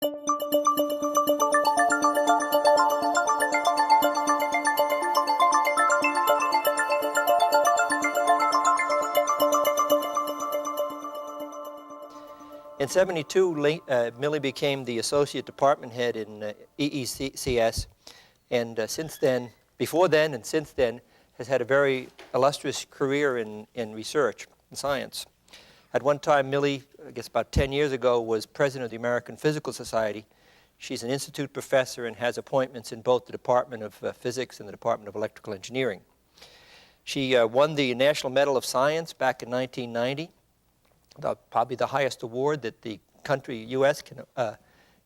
In '72, Millie became the associate department head in EECS, and since then, before then and since then, has had a very illustrious career in research and science. At one time, Millie, I guess about 10 years ago, was president of the American Physical Society. She's an institute professor and has appointments in both the Department of Physics and the Department of Electrical Engineering. She won the National Medal of Science back in 1990. Probably the highest award that the country, U.S., can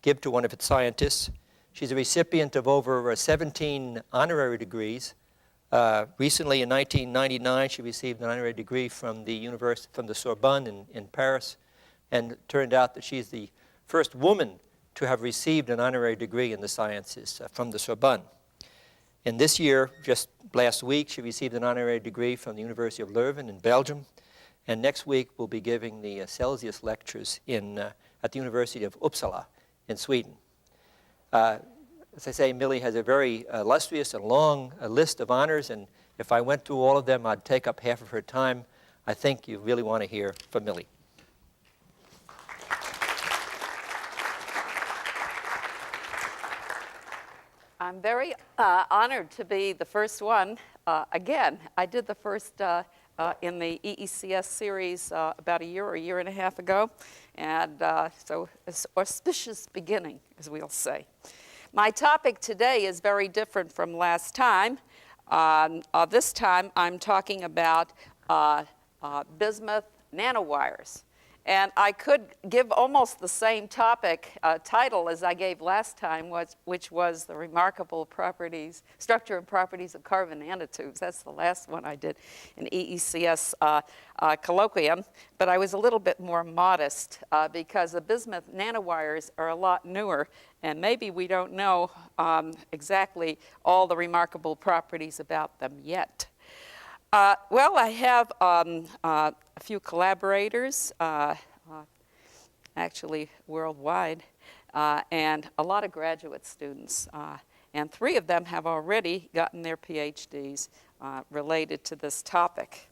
give to one of its scientists. She's a recipient of over 17 honorary degrees. Recently, in 1999, she received an honorary degree from the Sorbonne in Paris, and it turned out that she's the first woman to have received an honorary degree in the sciences from the Sorbonne. And this year, just last week, she received an honorary degree from the University of Leuven in Belgium. And next week, we'll be giving the Celsius lectures at the University of Uppsala in Sweden. As I say, Millie has a very illustrious and long list of honors, and if I went through all of them, I'd take up half of her time. I think you really want to hear from Millie. I'm very honored to be the first one. Again, I did the first in the EECS series about a year and a half ago. And so it's an auspicious beginning, as we'll say. My topic today is very different from last time. This time I'm talking about bismuth nanowires. And I could give almost the same topic title as I gave last time, which was the remarkable properties, structure and properties of carbon nanotubes. That's the last one I did in EECS colloquium. But I was a little bit more modest because the bismuth nanowires are a lot newer, and maybe we don't know exactly all the remarkable properties about them yet. Well, I have a few collaborators, actually worldwide, and a lot of graduate students. And 3 of them have already gotten their PhDs related to this topic.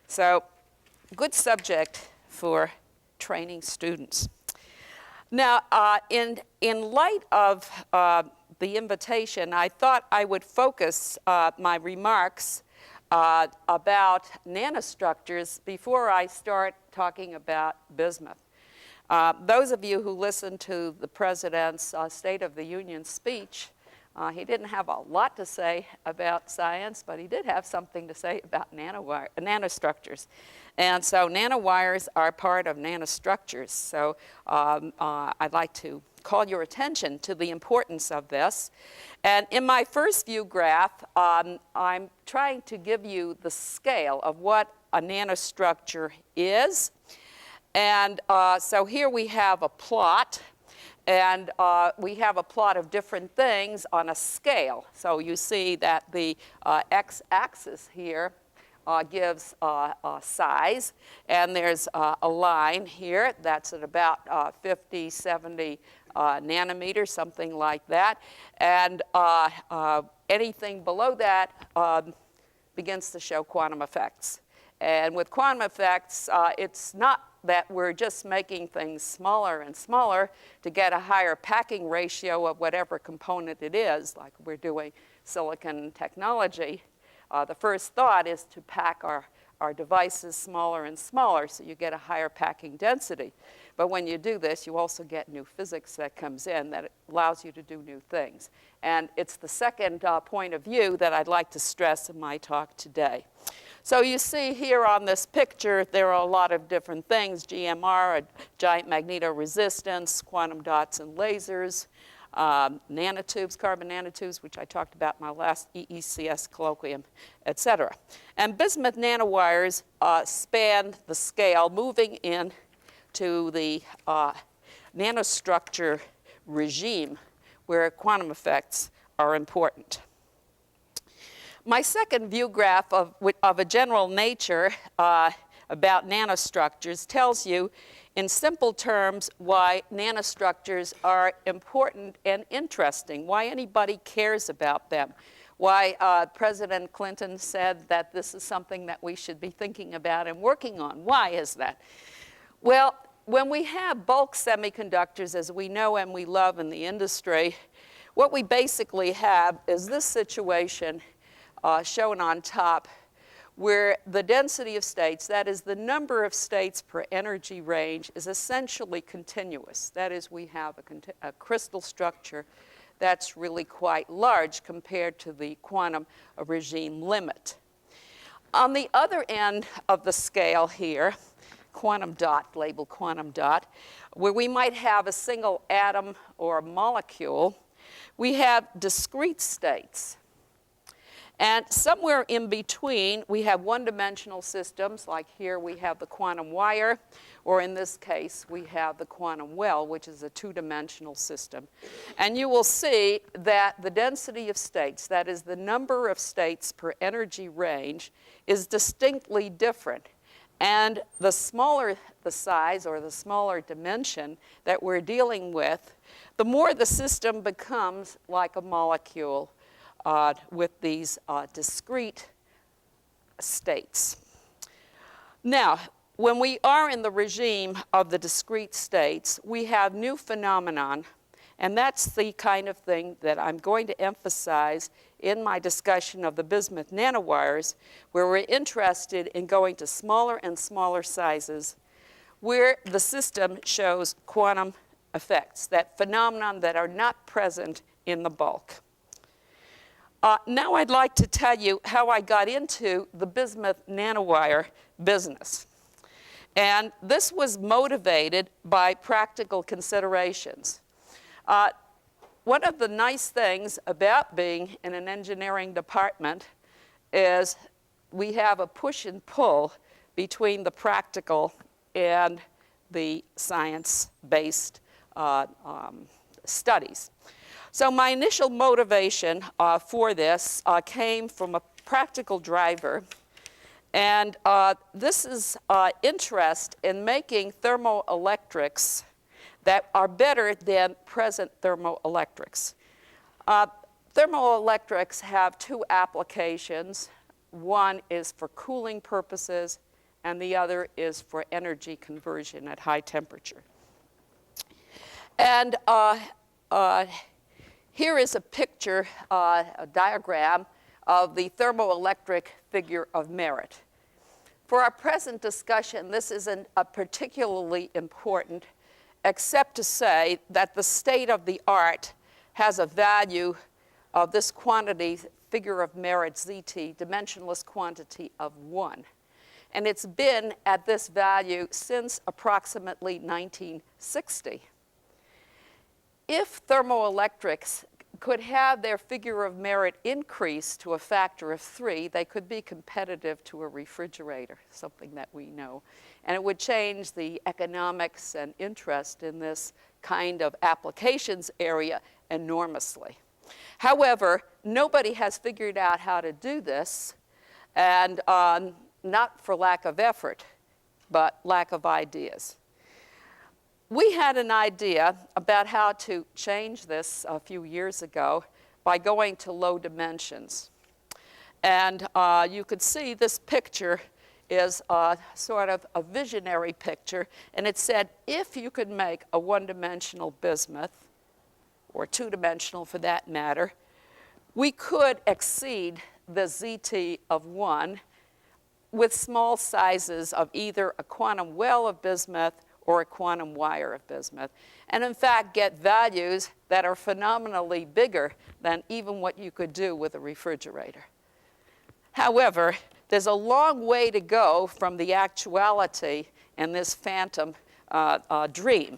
So, good subject for training students. Now, in light of the invitation, I thought I would focus my remarks about nanostructures before I start talking about bismuth. Those of you who listened to the President's State of the Union speech, he didn't have a lot to say about science, but he did have something to say about nanostructures. And so nanowires are part of nanostructures. So I'd like to call your attention to the importance of this. And in my first view graph, I'm trying to give you the scale of what a nanostructure is. And so here we have a plot, and we have a plot of different things on a scale. So you see that the x-axis here gives size, and there's a line here that's at about 50, 70 nanometers, something like that. And anything below that begins to show quantum effects. And with quantum effects, it's not that we're just making things smaller and smaller to get a higher packing ratio of whatever component it is, like we're doing silicon technology. The first thought is to pack our devices smaller and smaller so you get a higher packing density. But when you do this, you also get new physics that comes in that allows you to do new things. And it's the second point of view that I'd like to stress in my talk today. So you see here on this picture, there are a lot of different things: GMR, a giant magnetoresistance, quantum dots and lasers, nanotubes, carbon nanotubes, which I talked about in my last EECS colloquium, etc. And bismuth nanowires span the scale, moving in to the nanostructure regime where quantum effects are important. My second view graph of a general nature about nanostructures tells you in simple terms, why nanostructures are important and interesting, why anybody cares about them, why President Clinton said that this is something that we should be thinking about and working on. Why is that? Well, when we have bulk semiconductors, as we know and we love in the industry, what we basically have is this situation shown on top, where the density of states, that is the number of states per energy range, is essentially continuous. That is, we have a crystal structure that's really quite large compared to the quantum regime limit. On the other end of the scale here, quantum dot, labeled quantum dot, where we might have a single atom or a molecule, we have discrete states. And somewhere in between, we have one-dimensional systems, like here we have the quantum wire, or in this case, we have the quantum well, which is a two-dimensional system. And you will see that the density of states, that is the number of states per energy range, is distinctly different. And the smaller the size or the smaller dimension that we're dealing with, the more the system becomes like a molecule with these discrete states. Now, when we are in the regime of the discrete states, we have new phenomenon, and that's the kind of thing that I'm going to emphasize in my discussion of the bismuth nanowires, where we're interested in going to smaller and smaller sizes, where the system shows quantum effects, that phenomenon that are not present in the bulk. Now I'd like to tell you how I got into the bismuth nanowire business. And this was motivated by practical considerations. One of the nice things about being in an engineering department is we have a push and pull between the practical and the science-based studies. So my initial motivation for this came from a practical driver, and this is interest in making thermoelectrics that are better than present thermoelectrics. Thermoelectrics have two applications. One is for cooling purposes, and the other is for energy conversion at high temperature. And here is a picture, a diagram of the thermoelectric figure of merit. For our present discussion, this isn't particularly important, except to say that the state of the art has a value of this quantity, figure of merit, ZT, dimensionless quantity of 1. And it's been at this value since approximately 1960. If thermoelectrics could have their figure of merit increase to a factor of 3, they could be competitive to a refrigerator, something that we know. And it would change the economics and interest in this kind of applications area enormously. However, nobody has figured out how to do this, and not for lack of effort, but lack of ideas. We had an idea about how to change this a few years ago by going to low dimensions. And you could see this picture is sort of a visionary picture, and it said if you could make a one-dimensional bismuth, or two-dimensional for that matter, we could exceed the ZT of 1 with small sizes of either a quantum well of bismuth or a quantum wire of bismuth, and in fact get values that are phenomenally bigger than even what you could do with a refrigerator. However, there's a long way to go from the actuality in this phantom dream.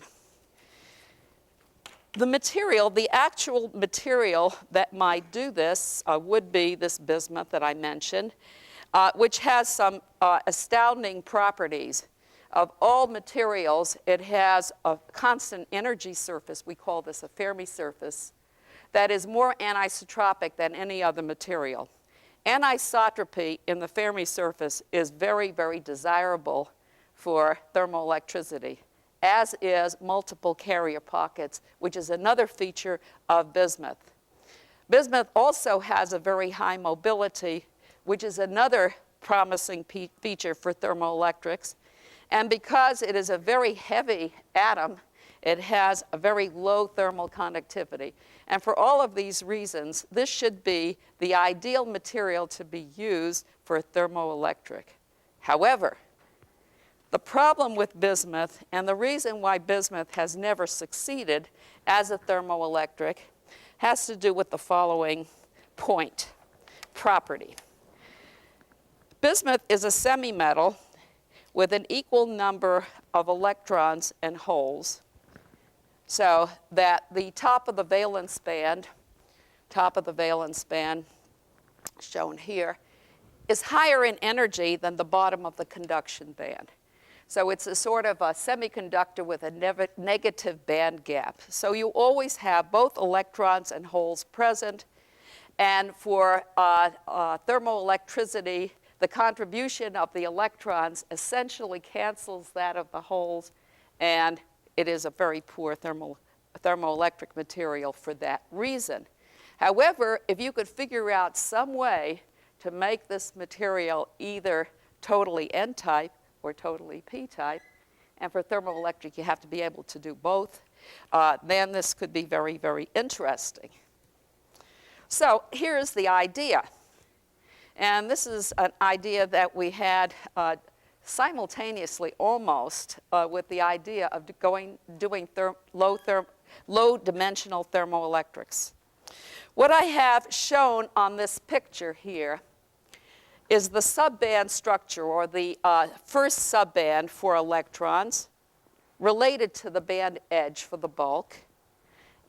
The material, the actual material that might do this would be this bismuth that I mentioned, which has some astounding properties. Of all materials, it has a constant energy surface, we call this a Fermi surface, that is more anisotropic than any other material. Anisotropy in the Fermi surface is very, very desirable for thermoelectricity. as is multiple carrier pockets, which is another feature of bismuth. Bismuth also has a very high mobility, which is another promising feature for thermoelectrics. And because it is a very heavy atom, it has a very low thermal conductivity. And for all of these reasons, this should be the ideal material to be used for a thermoelectric. However, the problem with bismuth, and the reason why bismuth has never succeeded as a thermoelectric, has to do with the following property. Bismuth is a semimetal with an equal number of electrons and holes, so that the top of the valence band, shown here, is higher in energy than the bottom of the conduction band. So it's a sort of a semiconductor with a negative band gap. So you always have both electrons and holes present. And for thermoelectricity, the contribution of the electrons essentially cancels that of the holes, and it is a very poor thermoelectric material for that reason. However, if you could figure out some way to make this material either totally N-type or totally P-type, and for thermoelectric you have to be able to do both, then this could be very, very interesting. So here's the idea. And this is an idea that we had simultaneously almost with the idea of doing low-dimensional thermoelectrics. What I have shown on this picture here is the subband structure, or the first subband for electrons related to the band edge for the bulk,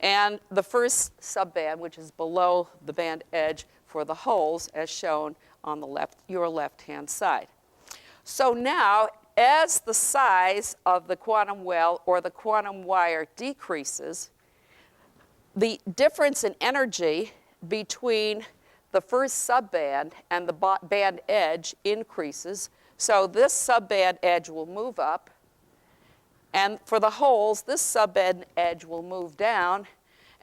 and the first subband, which is below the band edge, for the holes, as shown on the your left-hand side. So now, as the size of the quantum well or the quantum wire decreases, the difference in energy between the first subband and the band edge increases. So this subband edge will move up. And for the holes, this subband edge will move down.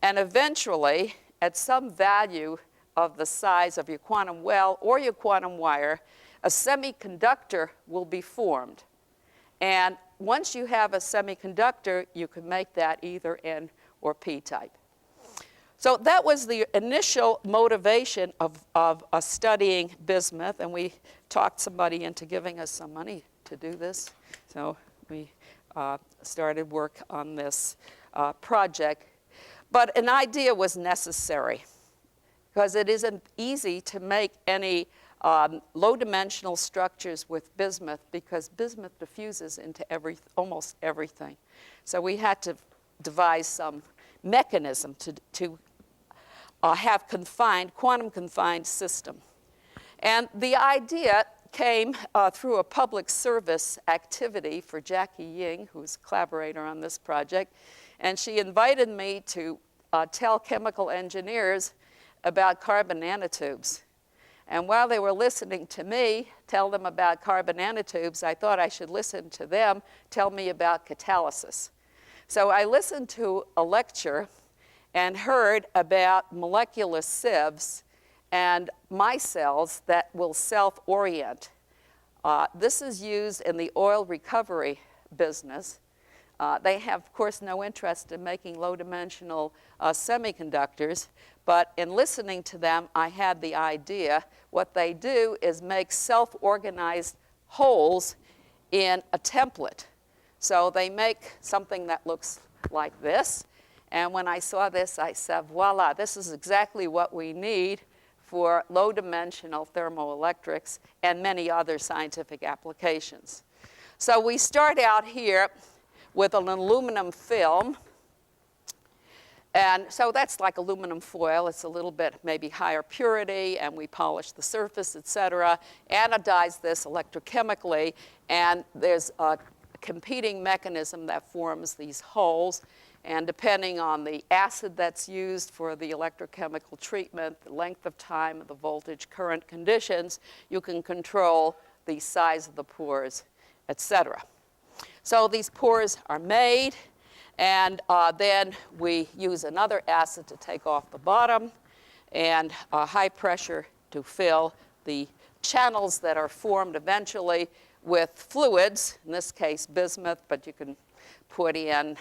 And eventually, at some value of the size of your quantum well or your quantum wire, a semiconductor will be formed. And once you have a semiconductor, you can make that either N or P-type. So that was the initial motivation of studying bismuth, and we talked somebody into giving us some money to do this. So we started work on this project. But an idea was necessary, because it isn't easy to make any low-dimensional structures with bismuth, because bismuth diffuses into almost everything. So we had to devise some mechanism to have quantum-confined system. And the idea came through a public service activity for Jackie Ying, who's a collaborator on this project. And she invited me to tell chemical engineers about carbon nanotubes. And while they were listening to me tell them about carbon nanotubes, I thought I should listen to them tell me about catalysis. So I listened to a lecture and heard about molecular sieves and micelles that will self-orient. This is used in the oil recovery business. They have, of course, no interest in making low-dimensional semiconductors, but in listening to them, I had the idea what they do is make self-organized holes in a template. So they make something that looks like this. And when I saw this, I said, voila, this is exactly what we need for low-dimensional thermoelectrics and many other scientific applications. So we start out here with an aluminum film. And so that's like aluminum foil. It's a little bit maybe higher purity, and we polish the surface, et cetera, anodize this electrochemically, and there's a competing mechanism that forms these holes. And depending on the acid that's used for the electrochemical treatment, the length of time, the voltage, current conditions, you can control the size of the pores, et cetera. So these pores are made, and then we use another acid to take off the bottom, and high pressure to fill the channels that are formed eventually with fluids, in this case bismuth, but you can put in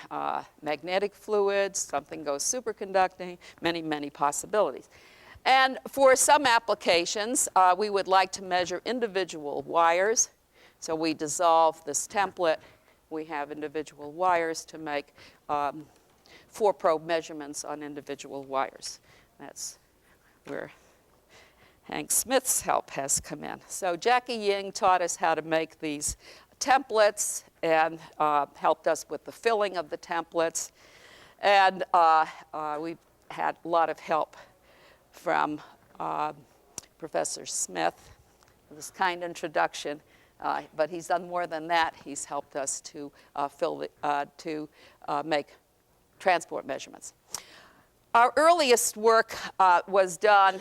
magnetic fluids, something goes superconducting, many, many possibilities. And for some applications, we would like to measure individual wires. So we dissolve this template. We have individual wires to make 4-probe measurements on individual wires. That's where Hank Smith's help has come in. So Jackie Ying taught us how to make these templates and helped us with the filling of the templates. And we've had a lot of help from Professor Smith, this kind introduction. But he's done more than that. He's helped us to make transport measurements. Our earliest work was done,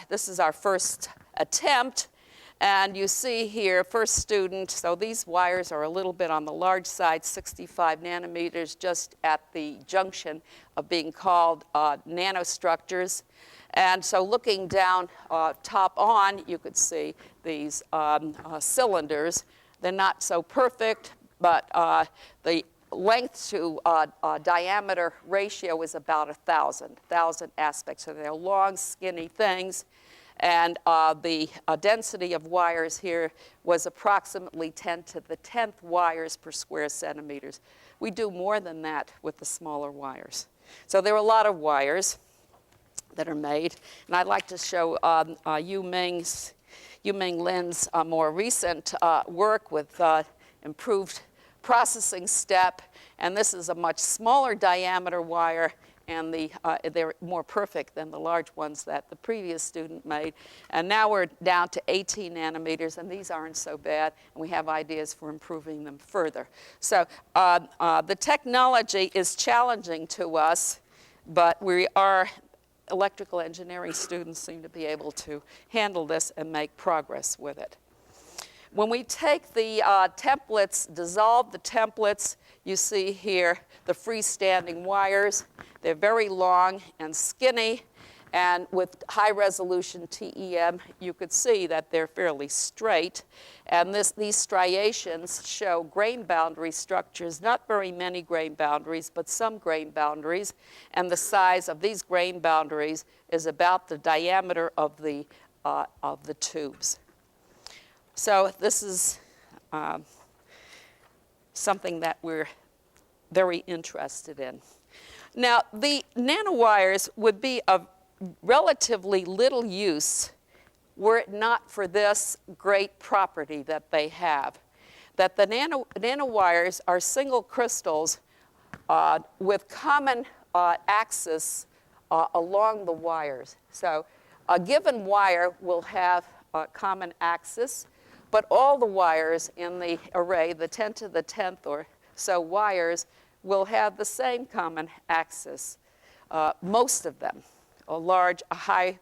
this is our first attempt, and you see here, first student, so these wires are a little bit on the large side, 65 nanometers, just at the junction of being called nanostructures. And so looking down top on, you could see these cylinders. They're not so perfect, but the length to diameter ratio is about 1,000 aspects. So they're long, skinny things. And the density of wires here was approximately 10 to the 10th wires per square centimeters. We do more than that with the smaller wires. So there are a lot of wires that are made. And I'd like to show Yu Ming Lin's more recent work with improved processing step. And this is a much smaller diameter wire, and they're more perfect than the large ones that the previous student made. And now we're down to 18 nanometers, and these aren't so bad, and we have ideas for improving them further. So the technology is challenging to us, but we are electrical engineering students seem to be able to handle this and make progress with it. When we take the templates, dissolve the templates, you see here the freestanding wires. They're very long and skinny, and with high resolution TEM, you could see that they're fairly straight. And these striations show grain boundary structures, not very many grain boundaries, but some grain boundaries. And the size of these grain boundaries is about the diameter of the tubes. So this is something that we're very interested in. Now, the nanowires would be of relatively little use were it not for this great property that they have, that the nanowires are single crystals with common axis along the wires. So a given wire will have a common axis, but all the wires in the array, the 10 to the 10th or so wires, will have the same common axis, most of them, a high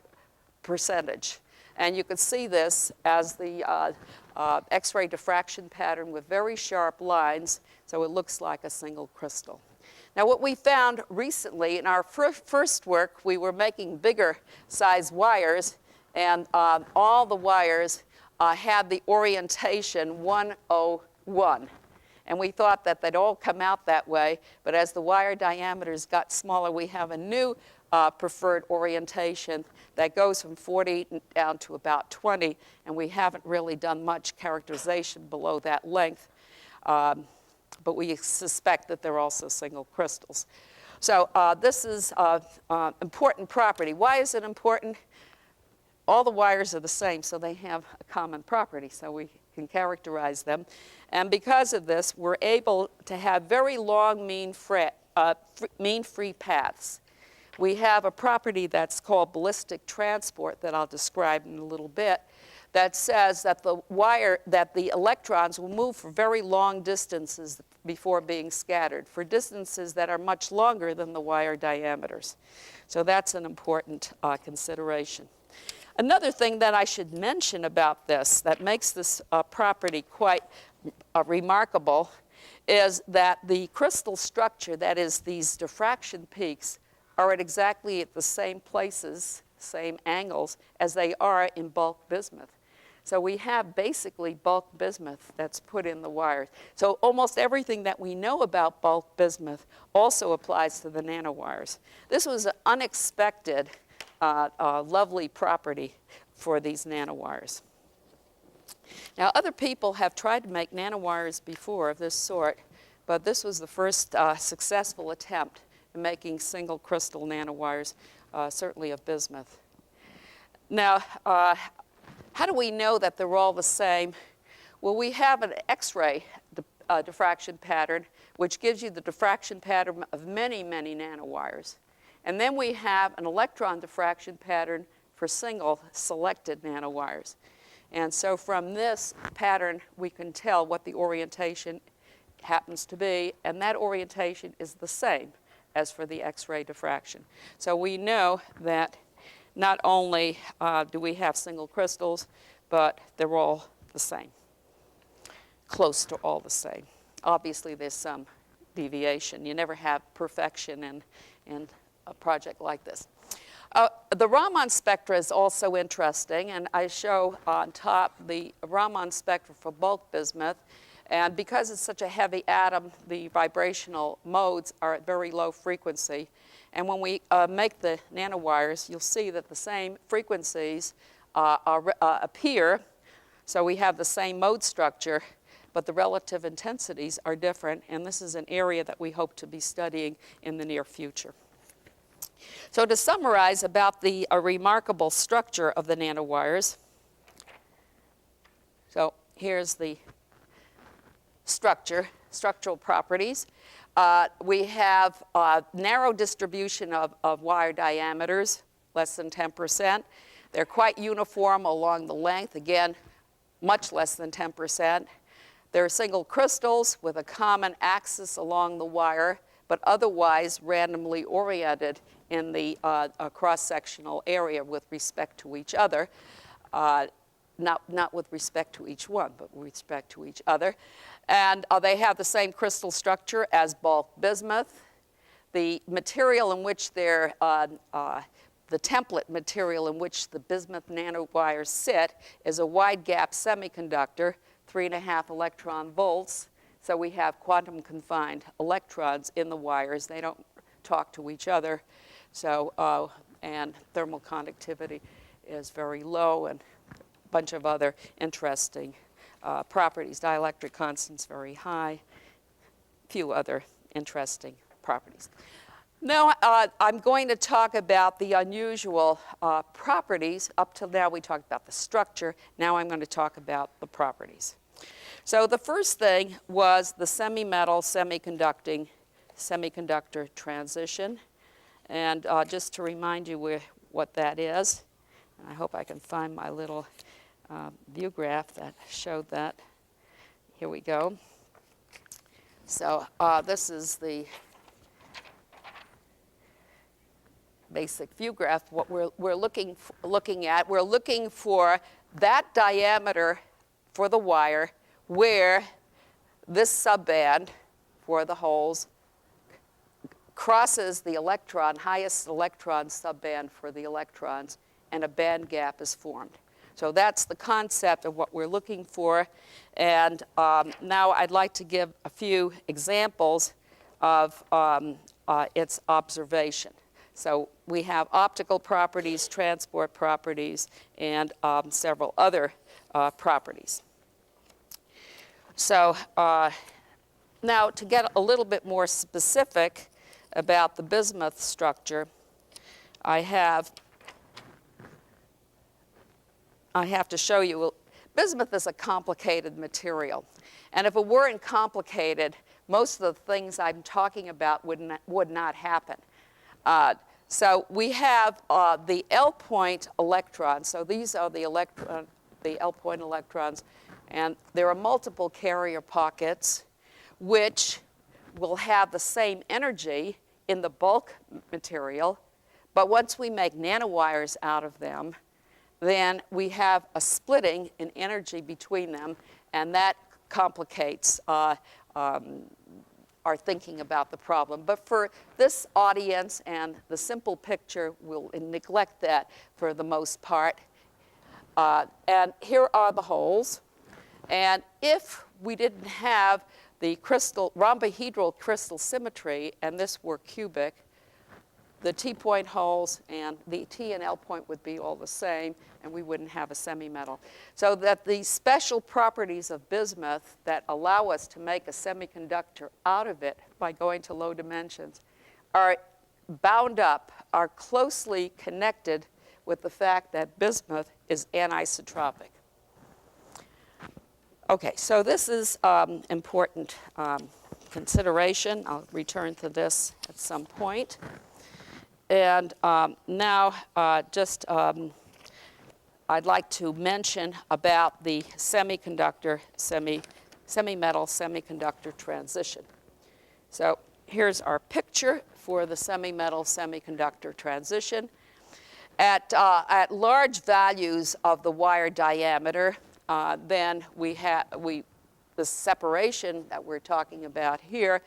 percentage. And you can see this as the X-ray diffraction pattern with very sharp lines, so it looks like a single crystal. Now, what we found recently in our first work, we were making bigger size wires, and all the wires had the orientation 101. And we thought that they'd all come out that way, but as the wire diameters got smaller, we have a new preferred orientation that goes from 40 down to about 20, and we haven't really done much characterization below that length, but we suspect that they're also single crystals. So this is an important property. Why is it important? All the wires are the same, so they have a common property, so we can characterize them. And because of this, we're able to have very long mean free paths. We have a property that's called ballistic transport that I'll describe in a little bit, that says that the electrons will move for very long distances before being scattered, for distances that are much longer than the wire diameters. So that's an important consideration. Another thing that I should mention about this that makes this property quite remarkable is that the crystal structure, that is these diffraction peaks, are at exactly at the same places, same angles, as they are in bulk bismuth. So we have basically bulk bismuth that's put in the wires. So almost everything that we know about bulk bismuth also applies to the nanowires. This was an unexpected, lovely property for these nanowires. Now, other people have tried to make nanowires before of this sort, but this was the first successful attempt in making single crystal nanowires, certainly of bismuth. Now, how do we know that they're all the same? Well, we have an X-ray diffraction pattern, which gives you the diffraction pattern of many, many nanowires. And then we have an electron diffraction pattern for single selected nanowires. And so from this pattern, we can tell what the orientation happens to be, and that orientation is the same as for the X-ray diffraction. So we know that not only do we have single crystals, but they're all the same, close to all the same. Obviously, there's some deviation. You never have perfection in a project like this. The Raman spectra is also interesting, and I show on top the Raman spectra for bulk bismuth. And because it's such a heavy atom, the vibrational modes are at very low frequency. And when we make the nanowires, you'll see that the same frequencies appear. So we have the same mode structure, but the relative intensities are different. And this is an area that we hope to be studying in the near future. So to summarize about the remarkable structure of the nanowires, so here's the structural properties. We have narrow distribution of wire diameters, less than 10%. They're quite uniform along the length, again, much less than 10%. They're single crystals with a common axis along the wire, but otherwise randomly oriented in the cross-sectional area with respect to each other. Not with respect to each one, but with respect to each other. And they have the same crystal structure as bulk bismuth. The material in which they're, the template material in which the bismuth nanowires sit is a wide gap semiconductor, 3.5 electron volts. So we have quantum confined electrons in the wires. They don't talk to each other. So, and thermal conductivity is very low, and bunch of other interesting properties. Dielectric constant's very high, few other interesting properties. Now I'm going to talk about the unusual properties. Up till now we talked about the structure. Now I'm going to talk about the properties. So the first thing was the semi-metal semiconductor transition. And just to remind you what that is, I hope I can find my little view graph that showed that. Here we go. So this is the basic view graph. What we're looking at, we're looking for that diameter for the wire where this subband for the holes crosses the electron, highest electron subband for the electrons, and a band gap is formed. So that's the concept of what we're looking for. And now I'd like to give a few examples of its observation. So we have optical properties, transport properties, and several other properties. So now to get a little bit more specific about the bismuth structure, I have to show you, bismuth is a complicated material. And if it weren't complicated, most of the things I'm talking about would not happen. So we have the L-point electrons. So these are the L-point electrons. And there are multiple carrier pockets which will have the same energy in the bulk material. But once we make nanowires out of them, then we have a splitting in energy between them, and that complicates are thinking about the problem. But for this audience and the simple picture, we'll neglect that for the most part. And here are the holes. And if we didn't have the rhombohedral crystal symmetry, and this were cubic, the T-point holes and the T and L point would be all the same, and we wouldn't have a semi-metal. So that the special properties of bismuth that allow us to make a semiconductor out of it by going to low dimensions are bound up, are closely connected with the fact that bismuth is anisotropic. Okay, so this is important consideration. I'll return to this at some point. And now I'd like to mention about the semiconductor, semi-metal semiconductor transition. So here's our picture for the semi-metal semiconductor transition. At large values of the wire diameter, then the separation that we're talking about here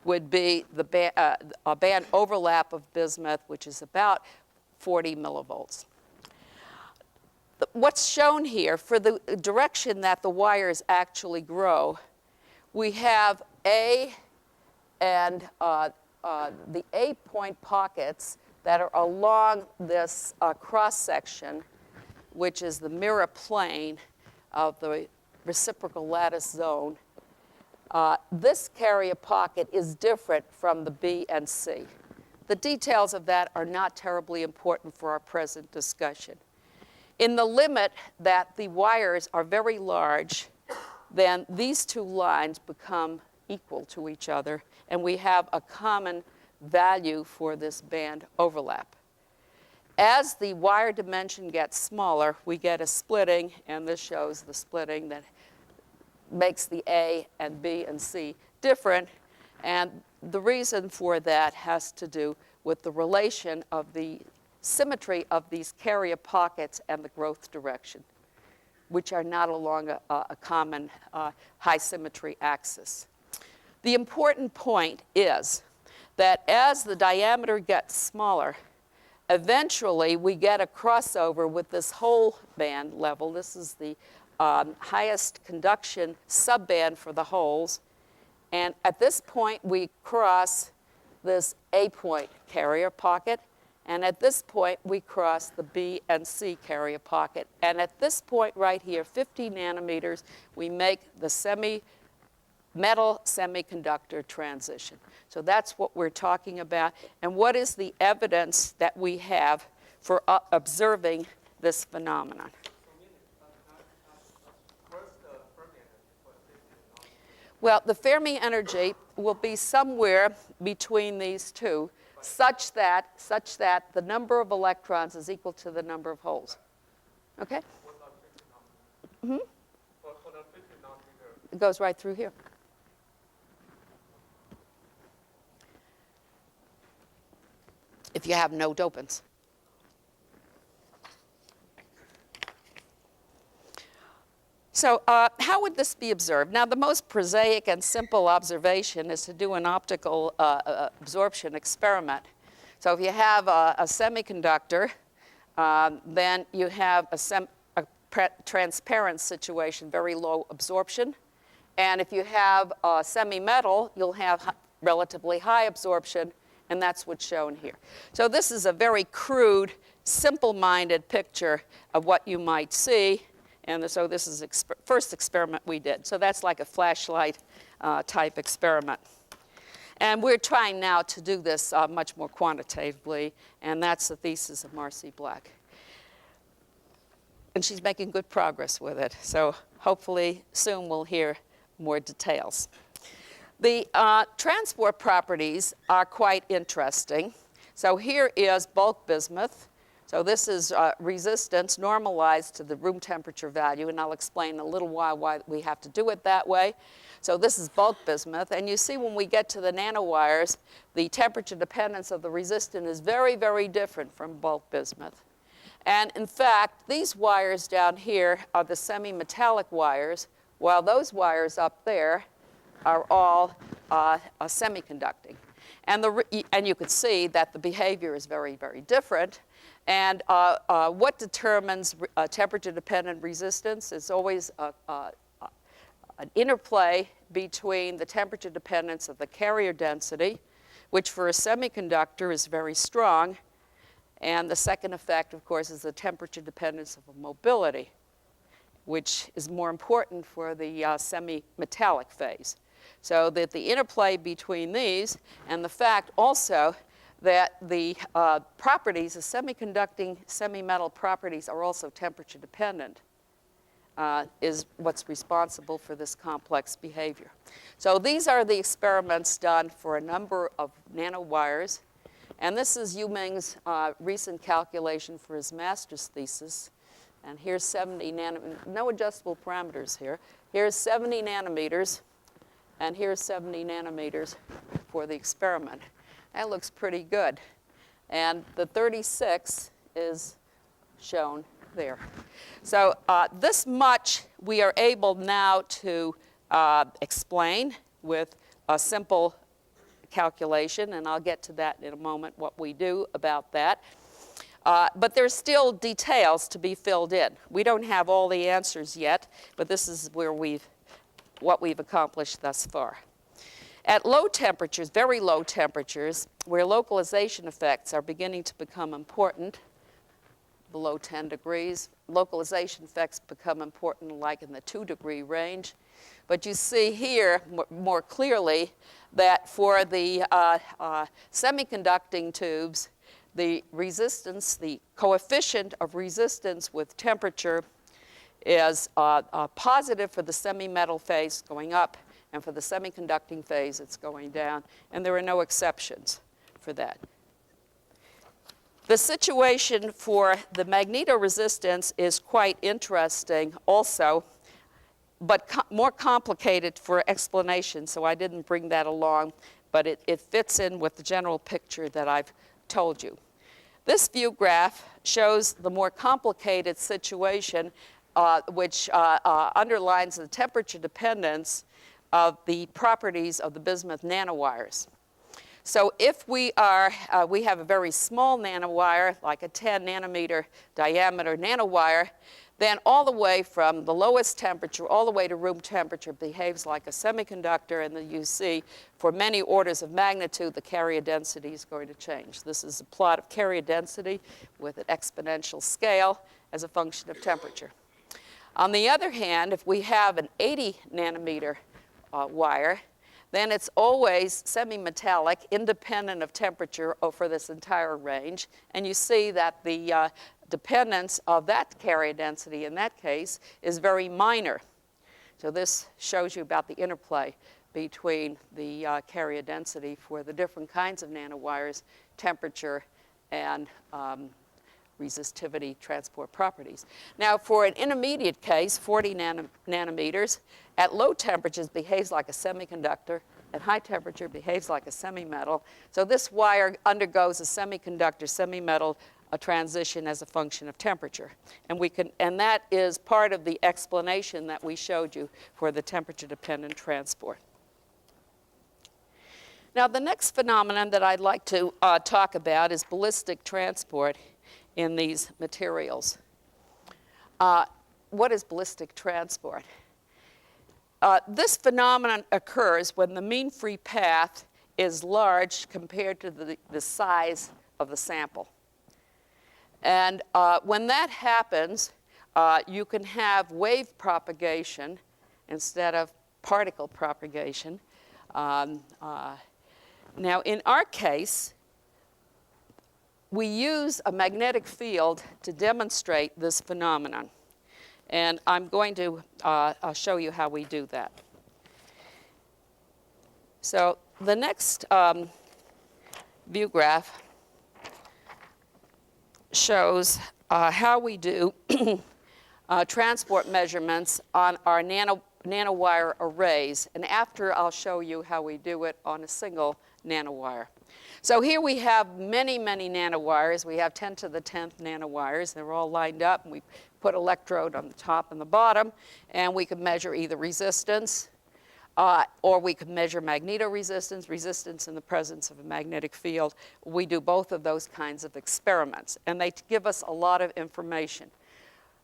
would be a band overlap of bismuth, which is about 40 millivolts. What's shown here, for the direction that the wires actually grow, we have A and the A point pockets that are along this cross-section, which is the mirror plane of the reciprocal lattice zone. This carrier pocket is different from the B and C. The details of that are not terribly important for our present discussion. In the limit that the wires are very large, then these two lines become equal to each other, and we have a common value for this band overlap. As the wire dimension gets smaller, we get a splitting, and this shows the splitting that makes the A and B and C different. And the reason for that has to do with the relation of the symmetry of these carrier pockets and the growth direction, which are not along a common high symmetry axis. The important point is that as the diameter gets smaller, eventually we get a crossover with this whole band level. This is the highest conduction subband for the holes. And at this point, we cross this A point carrier pocket. And at this point, we cross the B and C carrier pocket. And at this point right here, 50 nanometers, we make the metal semiconductor transition. So that's what we're talking about. And what is the evidence that we have for observing this phenomenon? Well, the Fermi energy will be somewhere between these two, such that the number of electrons is equal to the number of holes. Okay? Mm-hmm. It goes right through here. If you have no dopants. So how would this be observed? Now, the most prosaic and simple observation is to do an optical absorption experiment. So if you have a semiconductor, then you have a transparent situation, very low absorption. And if you have a semi-metal, you'll have relatively high absorption, and that's what's shown here. So this is a very crude, simple-minded picture of what you might see. And so this is the first experiment we did. So that's like a flashlight type experiment. And we're trying now to do this much more quantitatively, and that's the thesis of Marcy Black. And she's making good progress with it. So hopefully soon we'll hear more details. The transport properties are quite interesting. So here is bulk bismuth. So this is resistance normalized to the room temperature value, and I'll explain in a little while why we have to do it that way. So this is bulk bismuth, and you see when we get to the nanowires, the temperature dependence of the resistant is very, very different from bulk bismuth. And in fact, these wires down here are the semi-metallic wires, while those wires up there are all semiconducting. And you could see that the behavior is very, very different. And what determines temperature-dependent resistance is always an interplay between the temperature dependence of the carrier density, which for a semiconductor is very strong, and the second effect, of course, is the temperature dependence of mobility, which is more important for the semi-metallic phase. So that the interplay between these and the fact also that the properties, the semiconducting semi-metal properties are also temperature dependent is what's responsible for this complex behavior. So these are the experiments done for a number of nanowires. And this is Yuming's recent calculation for his master's thesis. And here's 70 nanometers, no adjustable parameters here. Here's 70 nanometers, and here's 70 nanometers for the experiment. That looks pretty good. And the 36 is shown there. So this much we are able now to explain with a simple calculation, and I'll get to that in a moment, what we do about that. But there's still details to be filled in. We don't have all the answers yet, but this is where what we've accomplished thus far. At low temperatures, very low temperatures, where localization effects are beginning to become important, below 10 degrees, localization effects become important like in the 2-degree range. But you see here more clearly that for the semiconducting tubes, the resistance, the coefficient of resistance with temperature is positive for the semi-metal phase going up, and for the semiconducting phase it's going down, and there are no exceptions for that. The situation for the magnetoresistance is quite interesting also, but more complicated for explanation, so I didn't bring that along, but it fits in with the general picture that I've told you. This view graph shows the more complicated situation, which underlines the temperature dependence of the properties of the bismuth nanowires. So if we have a very small nanowire, like a 10 nanometer diameter nanowire, then all the way from the lowest temperature all the way to room temperature behaves like a semiconductor, and then you see for many orders of magnitude the carrier density is going to change. This is a plot of carrier density with an exponential scale as a function of temperature. On the other hand, if we have an 80 nanometer wire, then it's always semi-metallic, independent of temperature for this entire range. And you see that the dependence of that carrier density in that case is very minor. So this shows you about the interplay between the carrier density for the different kinds of nanowires, temperature, and resistivity transport properties. Now, for an intermediate case, 40 nanometers, at low temperatures behaves like a semiconductor, at high temperature behaves like a semi-metal. So this wire undergoes a semiconductor, semi-metal transition as a function of temperature. And that is part of the explanation that we showed you for the temperature-dependent transport. Now, the next phenomenon that I'd like to talk about is ballistic transport in these materials. What is ballistic transport? This phenomenon occurs when the mean free path is large compared to the size of the sample. And when that happens, you can have wave propagation instead of particle propagation. Now, in our case, we use a magnetic field to demonstrate this phenomenon. And I'm going to show you how we do that. So the next view graph shows how we do transport measurements on our nanowire arrays. And after, I'll show you how we do it on a single nanowire. So here we have many, many nanowires. We have 10 to the 10th nanowires. They're all lined up, and we put electrode on the top and the bottom, and we can measure either resistance, Or we could measure magnetoresistance, resistance in the presence of a magnetic field. We do both of those kinds of experiments, and they give us a lot of information.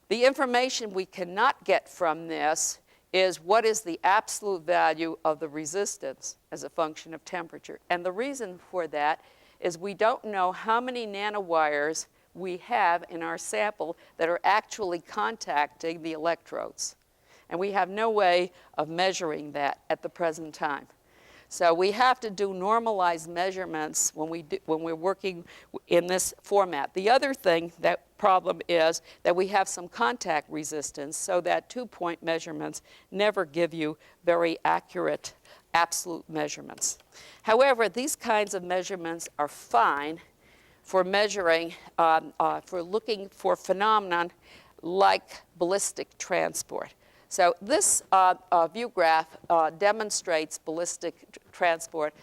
The information we cannot get from this is what is the absolute value of the resistance as a function of temperature. And the reason for that is we don't know how many nanowires we have in our sample that are actually contacting the electrodes. And we have no way of measuring that at the present time. So we have to do normalized measurements when we're working in this format. The other problem is that we have some contact resistance, so that 2-point measurements never give you very accurate absolute measurements. However, these kinds of measurements are fine for measuring, for looking for phenomenon like ballistic transport. So this view graph demonstrates ballistic transport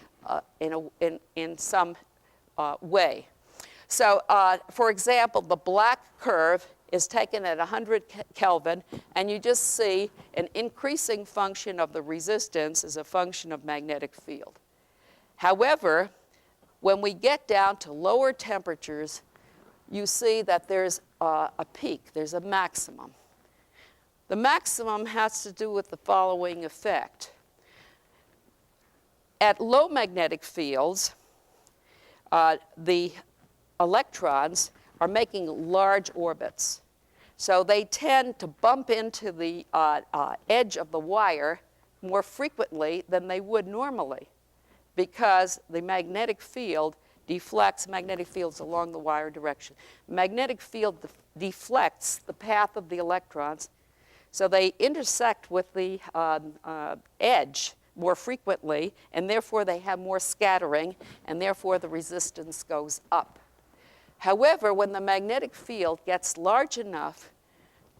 in some way. So for example, the black curve is taken at 100 Kelvin, and you just see an increasing function of the resistance as a function of magnetic field. However, when we get down to lower temperatures, you see that there's a peak, there's a maximum. The maximum has to do with the following effect. At low magnetic fields, the electrons are making large orbits. So they tend to bump into the edge of the wire more frequently than they would normally, because the magnetic field deflects magnetic fields along the wire direction. Magnetic field deflects the path of the electrons, so they intersect with the edge more frequently, and therefore they have more scattering, and therefore the resistance goes up. However, when the magnetic field gets large enough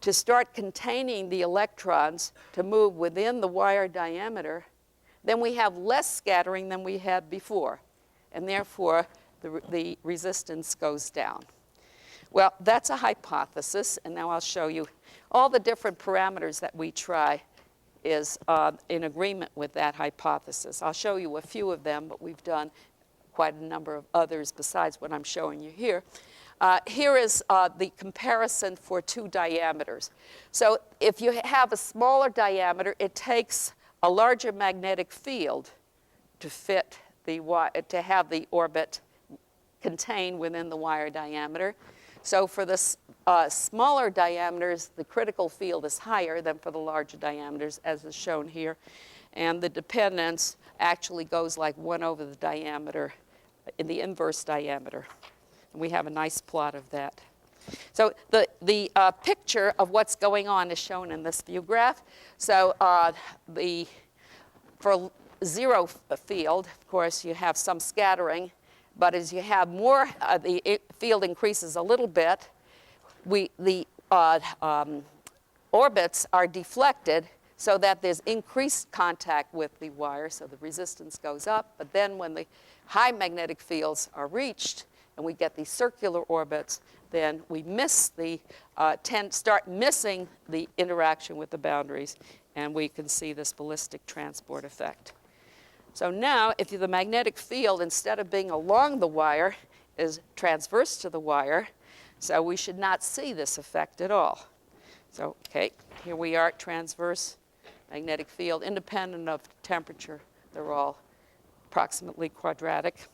to start containing the electrons to move within the wire diameter, then we have less scattering than we had before, and therefore the resistance goes down. Well, that's a hypothesis, and now I'll show you all the different parameters that we try is in agreement with that hypothesis. I'll show you a few of them, but we've done quite a number of others besides what I'm showing you here. Here is the comparison for two diameters. So if you have a smaller diameter, it takes a larger magnetic field to fit to have the orbit contained within the wire diameter. So for the smaller diameters, the critical field is higher than for the larger diameters, as is shown here. And the dependence actually goes like 1 over the diameter in the inverse diameter. And we have a nice plot of that. So the picture of what's going on is shown in this view graph. So for zero field, of course, you have some scattering. But as you have more, the field increases a little bit. The orbits are deflected so that there's increased contact with the wire, so the resistance goes up. But then when the high magnetic fields are reached and we get these circular orbits, then we start missing the interaction with the boundaries, and we can see this ballistic transport effect. So now, if the magnetic field, instead of being along the wire, is transverse to the wire, so we should not see this effect at all. So, okay, here we are at transverse magnetic field, independent of temperature. They're all approximately quadratic.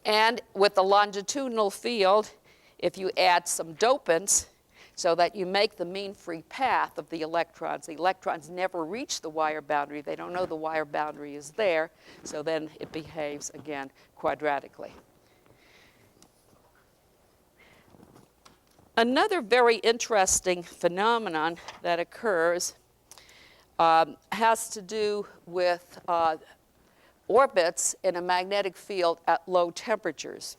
And with the longitudinal field, if you add some dopants, so that you make the mean free path of the electrons never reach the wire boundary. They don't know the wire boundary is there, so then it behaves, again, quadratically. Another very interesting phenomenon that occurs has to do with orbits in a magnetic field at low temperatures.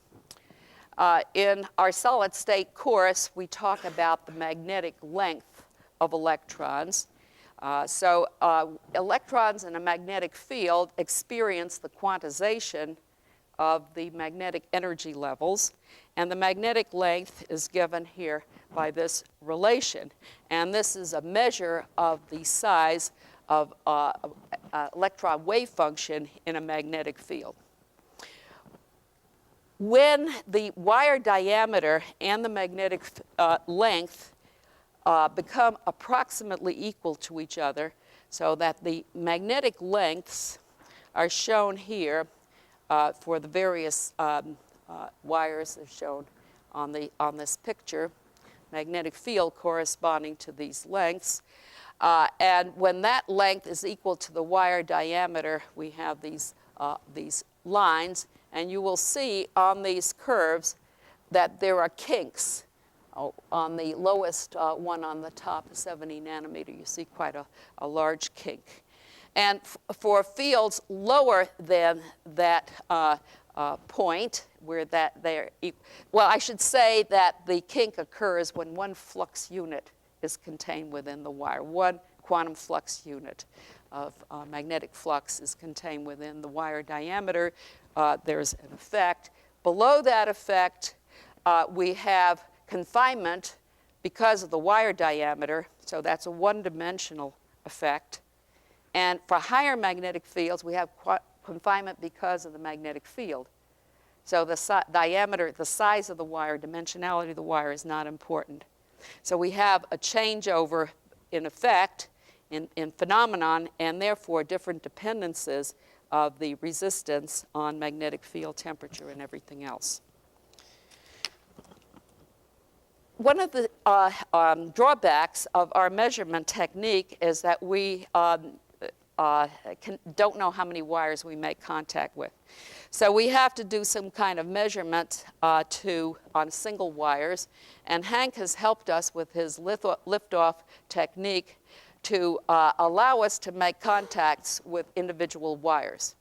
In our solid state course, we talk about the magnetic length of electrons. Electrons in a magnetic field experience the quantization of the magnetic energy levels, and the magnetic length is given here by this relation. And this is a measure of the size of electron wave function in a magnetic field. When the wire diameter and the magnetic length become approximately equal to each other, so that the magnetic lengths are shown here for the various wires as shown on this picture, magnetic field corresponding to these lengths. And when that length is equal to the wire diameter, we have these lines, and you will see on these curves that there are kinks. On the lowest one on the top, 70 nanometer, you see quite a large kink. And for fields lower than that point, where they're equal, well, I should say that the kink occurs when one flux unit is contained within the wire. One quantum flux unit of magnetic flux is contained within the wire diameter. There's an effect. Below that effect, we have confinement because of the wire diameter, so that's a one-dimensional effect. And for higher magnetic fields, we have confinement because of the magnetic field. So the diameter, the size of the wire, dimensionality of the wire is not important. So we have a changeover in effect, in phenomenon, and therefore different dependencies of the resistance on magnetic field temperature and everything else. One of the drawbacks of our measurement technique is that we don't know how many wires we make contact with. So we have to do some kind of measurement on single wires, and Hank has helped us with his lift-off technique to allow us to make contacts with individual wires.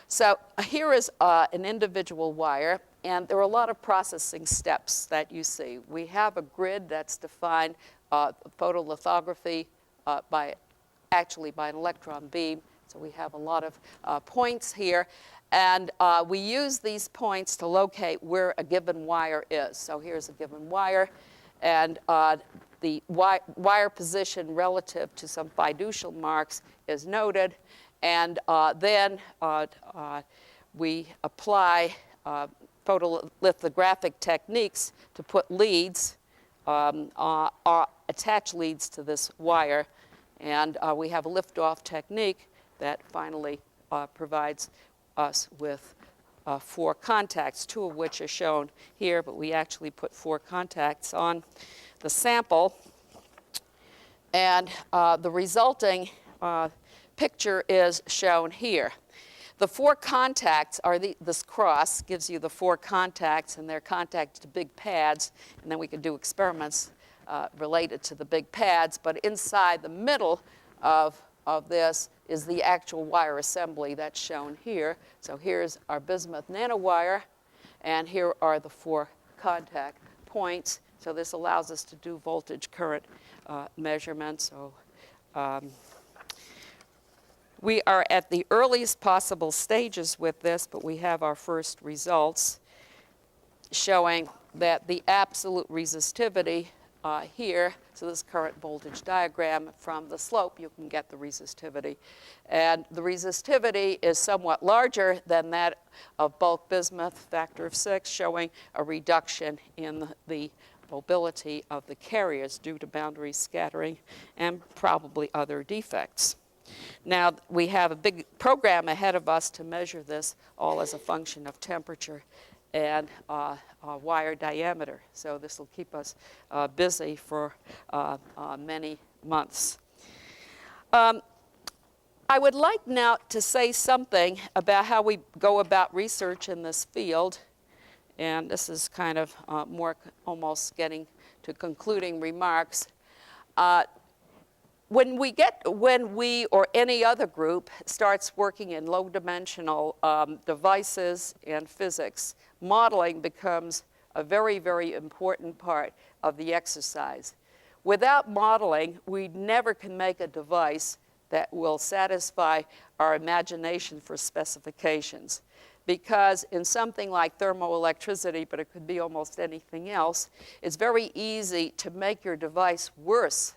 So here is an individual wire, and there are a lot of processing steps that you see. We have a grid that's defined photolithography by an electron beam. So we have a lot of points here. And we use these points to locate where a given wire is. So here's a given wire. And the wire position relative to some fiducial marks is noted. And then we apply photolithographic techniques to put leads, attach leads to this wire. And we have a lift-off technique that finally provides us with 4 contacts, 2 of which are shown here, but we actually put 4 contacts on the sample. And the resulting picture is shown here. The 4 contacts are this cross gives you the 4 contacts, and they're contacted to big pads, and then we can do experiments related to the big pads. But inside the middle of this is the actual wire assembly that's shown here. So here's our bismuth nanowire, and here are the 4 contact points. So this allows us to do voltage current measurements. So we are at the earliest possible stages with this, but we have our first results showing that the absolute resistivity here, so this current voltage diagram, from the slope you can get the resistivity. And the resistivity is somewhat larger than that of bulk bismuth, factor of 6, showing a reduction in the mobility of the carriers due to boundary scattering and probably other defects. Now, we have a big program ahead of us to measure this all as a function of temperature and wire diameter. So this will keep us busy for many months. I would like now to say something about how we go about research in this field. And this is kind of more almost getting to concluding remarks. When we or any other group starts working in low-dimensional devices and physics, modeling becomes a very, very important part of the exercise. Without modeling, we never can make a device that will satisfy our imagination for specifications. Because in something like thermoelectricity, but it could be almost anything else, it's very easy to make your device worse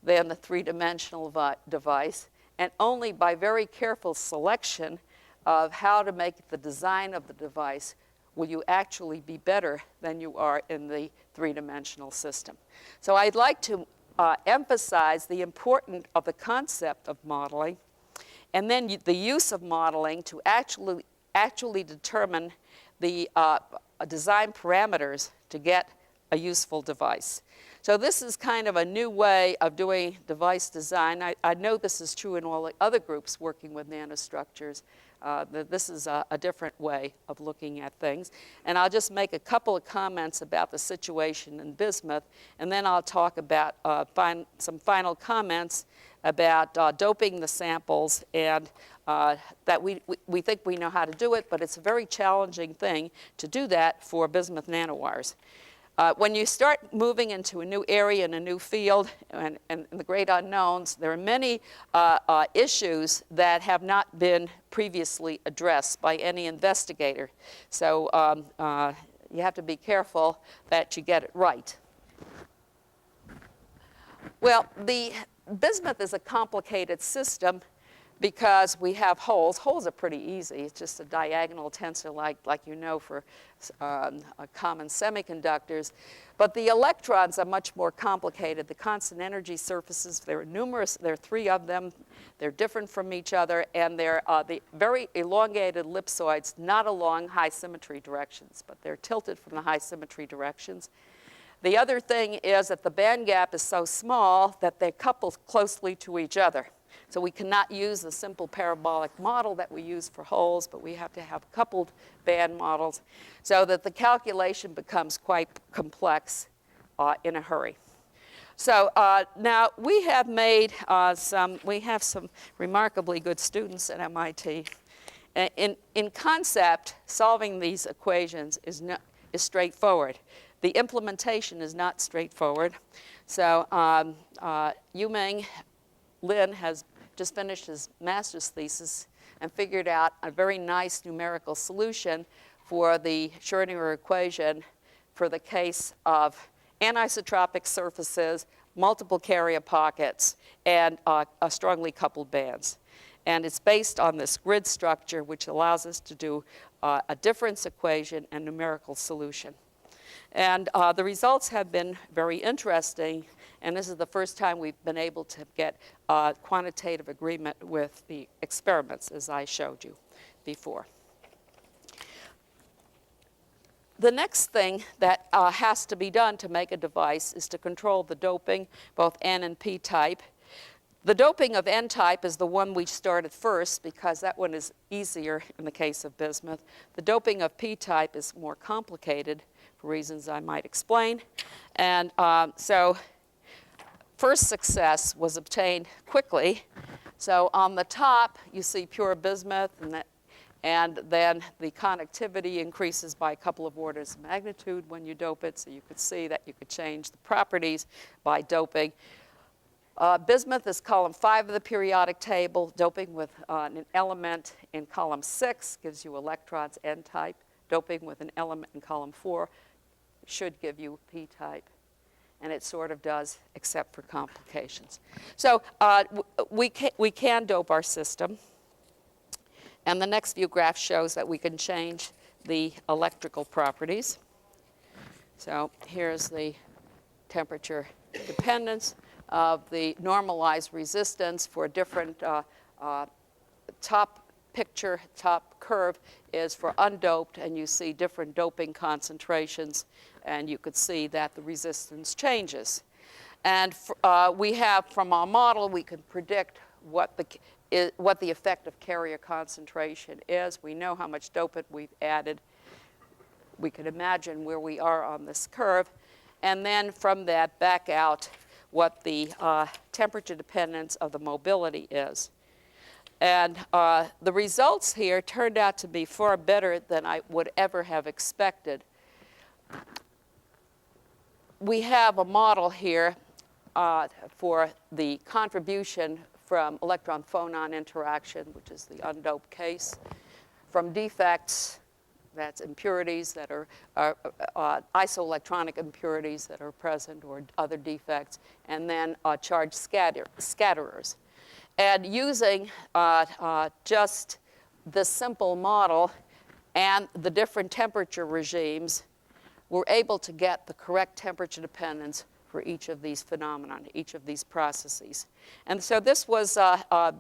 than the 3-dimensional device and only by very careful selection of how to make the design of the device will you actually be better than you are in the three-dimensional system. So I'd like to emphasize the importance of the concept of modeling, and then the use of modeling to actually determine the design parameters to get a useful device. So this is kind of a new way of doing device design. I know this is true in all the other groups working with nanostructures. This is a different way of looking at things. And I'll just make a couple of comments about the situation in bismuth, and then I'll talk about some final comments about doping the samples, and that we think we know how to do it, but it's a very challenging thing to do that for bismuth nanowires. When you start moving into a new area and a new field and the great unknowns, there are many issues that have not been previously addressed by any investigator. So you have to be careful that you get it right. Well, the bismuth is a complicated system because we have holes. Holes are pretty easy. It's just a diagonal tensor like you know for common semiconductors. But the electrons are much more complicated. The constant energy surfaces, there are numerous, there are 3 of them. They're different from each other, and they're the very elongated ellipsoids, not along high symmetry directions, but they're tilted from the high symmetry directions. The other thing is that the band gap is so small that they couple closely to each other. So we cannot use the simple parabolic model that we use for holes, but we have to have coupled band models so that the calculation becomes quite complex in a hurry. So now we have made we have some remarkably good students at MIT. In concept, solving these equations is straightforward. The implementation is not straightforward. So Yumeng Lin has just finished his master's thesis and figured out a very nice numerical solution for the Schrödinger equation for the case of anisotropic surfaces, multiple carrier pockets, and strongly coupled bands. And it's based on this grid structure, which allows us to do a difference equation and numerical solution. And the results have been very interesting, and this is the first time we've been able to get quantitative agreement with the experiments, as I showed you before. The next thing that has to be done to make a device is to control the doping, both N and P type. The doping of N type is the one we started first because that one is easier in the case of bismuth. The doping of P type is more complicated for reasons I might explain. And so first success was obtained quickly. So on the top, you see pure bismuth, and then the conductivity increases by a couple of orders of magnitude when you dope it. So you could see that you could change the properties by doping. Bismuth is column 5 of the periodic table. Doping with an element in column 6 gives you electrons N-type. Doping with an element in column 4 should give you P-type. And it sort of does, except for complications. So we can dope our system. And the next view graph shows that we can change the electrical properties. So here's the temperature dependence of the normalized resistance for different top curve is for undoped, and you see different doping concentrations, and you could see that the resistance changes. And we have, from our model, we can predict what the effect of carrier concentration is. We know how much dopant we've added. We can imagine where we are on this curve, and then from that back out what the temperature dependence of the mobility is. And the results here turned out to be far better than I would ever have expected. We have a model here for the contribution from electron-phonon interaction, which is the undoped case, from defects, that's impurities that are isoelectronic impurities that are present or other defects, and then charge scatterers. And using just this simple model and the different temperature regimes, we're able to get the correct temperature dependence for each of these phenomena, each of these processes. And so this was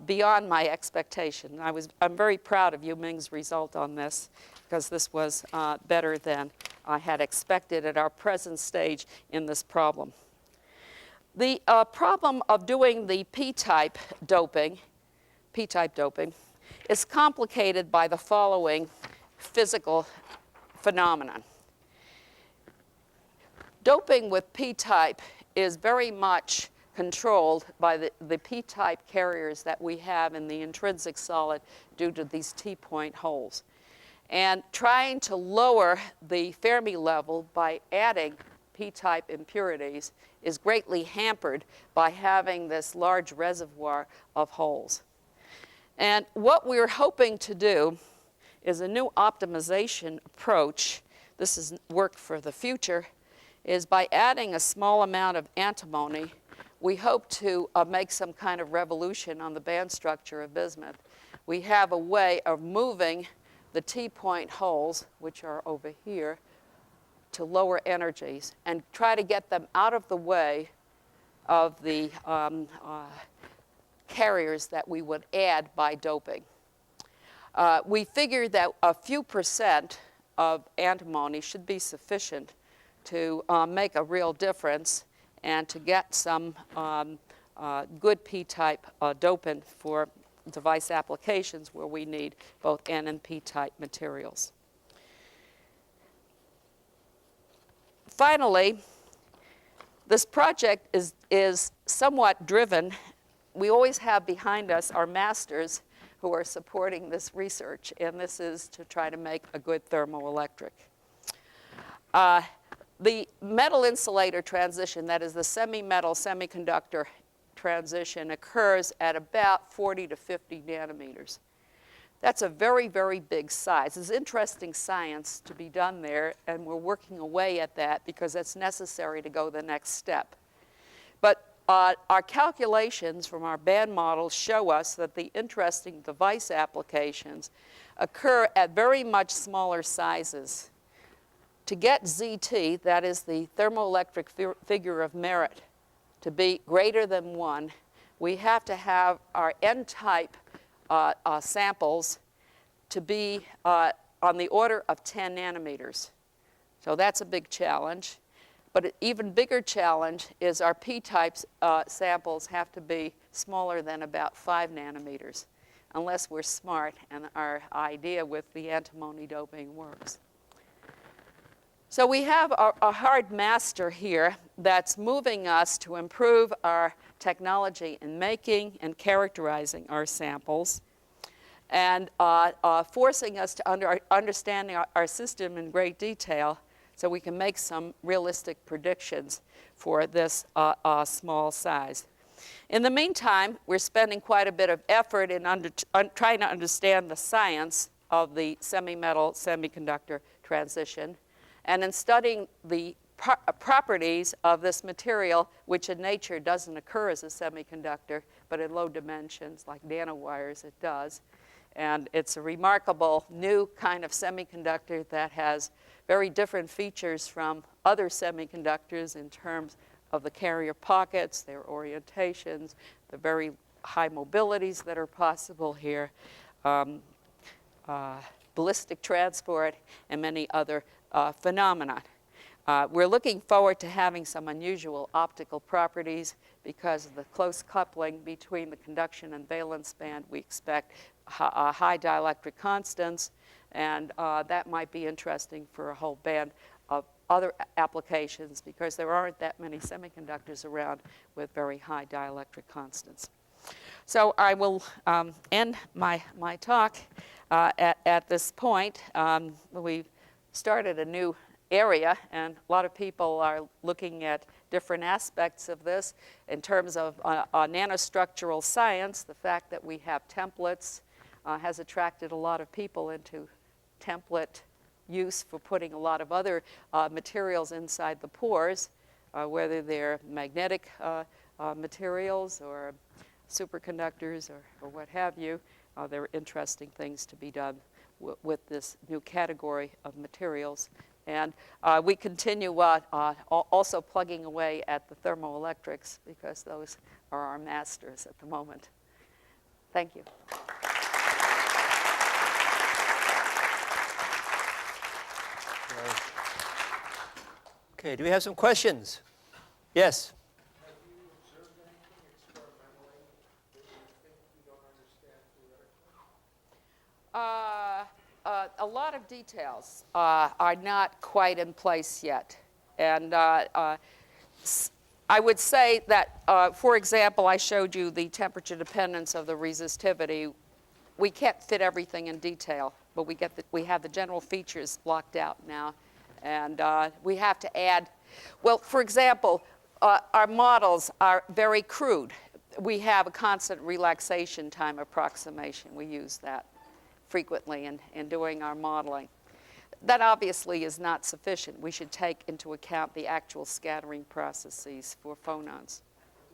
beyond my expectation. I'm very proud of Yu Ming's result on this, because this was better than I had expected at our present stage in this problem. The problem of doing the p-type doping is complicated by the following physical phenomenon. Doping with p-type is very much controlled by the p-type carriers that we have in the intrinsic solid due to these T-point holes. And trying to lower the Fermi level by adding p-type impurities is greatly hampered by having this large reservoir of holes. And what we're hoping to do is a new optimization approach. This is work for the future, is by adding a small amount of antimony, we hope to make some kind of revolution on the band structure of bismuth. We have a way of moving the T-point holes, which are over here, to lower energies and try to get them out of the way of the carriers that we would add by doping. We figured that a few percent of antimony should be sufficient to make a real difference and to get some good p-type dopant for device applications where we need both N and p-type materials. Finally, this project is somewhat driven. We always have behind us our masters who are supporting this research, and this is to try to make a good thermoelectric. The metal insulator transition, that is the semi-metal semiconductor transition, occurs at about 40 to 50 nanometers. That's a very, very big size. There's interesting science to be done there, and we're working away at that because that's necessary to go the next step. But our calculations from our band models show us that the interesting device applications occur at very much smaller sizes. To get ZT, that is the thermoelectric figure of merit, to be greater than 1, we have to have our N-type samples to be on the order of 10 nanometers. So that's a big challenge. But an even bigger challenge is our p-type samples have to be smaller than about 5 nanometers, unless we're smart and our idea with the antimony doping works. So we have a hard master here that's moving us to improve our technology in making and characterizing our samples, and forcing us to understand our system in great detail so we can make some realistic predictions for this small size. In the meantime, we're spending quite a bit of effort in trying to understand the science of the semi-metal semiconductor transition, and in studying the properties of this material, which in nature doesn't occur as a semiconductor, but in low dimensions, like nanowires, it does. And it's a remarkable new kind of semiconductor that has very different features from other semiconductors in terms of the carrier pockets, their orientations, the very high mobilities that are possible here, ballistic transport, and many other phenomena. We're looking forward to having some unusual optical properties because of the close coupling between the conduction and valence band. We expect high dielectric constants, and that might be interesting for a whole band of other applications because there aren't that many semiconductors around with very high dielectric constants. So I will end my talk at this point. We've started a new area, and a lot of people are looking at different aspects of this in terms of nanostructural science. The fact that we have templates has attracted a lot of people into template use for putting a lot of other materials inside the pores, whether they're magnetic materials or superconductors or what have you. There are interesting things to be done with this new category of materials. And we continue also plugging away at the thermoelectrics because those are our masters at the moment. Thank you. Okay, do we have some questions? Yes? Have you observed anything experimentally that you think you don't understand theoretically? A lot of details are not quite in place yet. And I would say that, for example, I showed you the temperature dependence of the resistivity. We can't fit everything in detail, but we have the general features blocked out now. And we have to add, well, for example, our models are very crude. We have a constant relaxation time approximation. We use that frequently in doing our modeling. That obviously is not sufficient. We should take into account the actual scattering processes for phonons.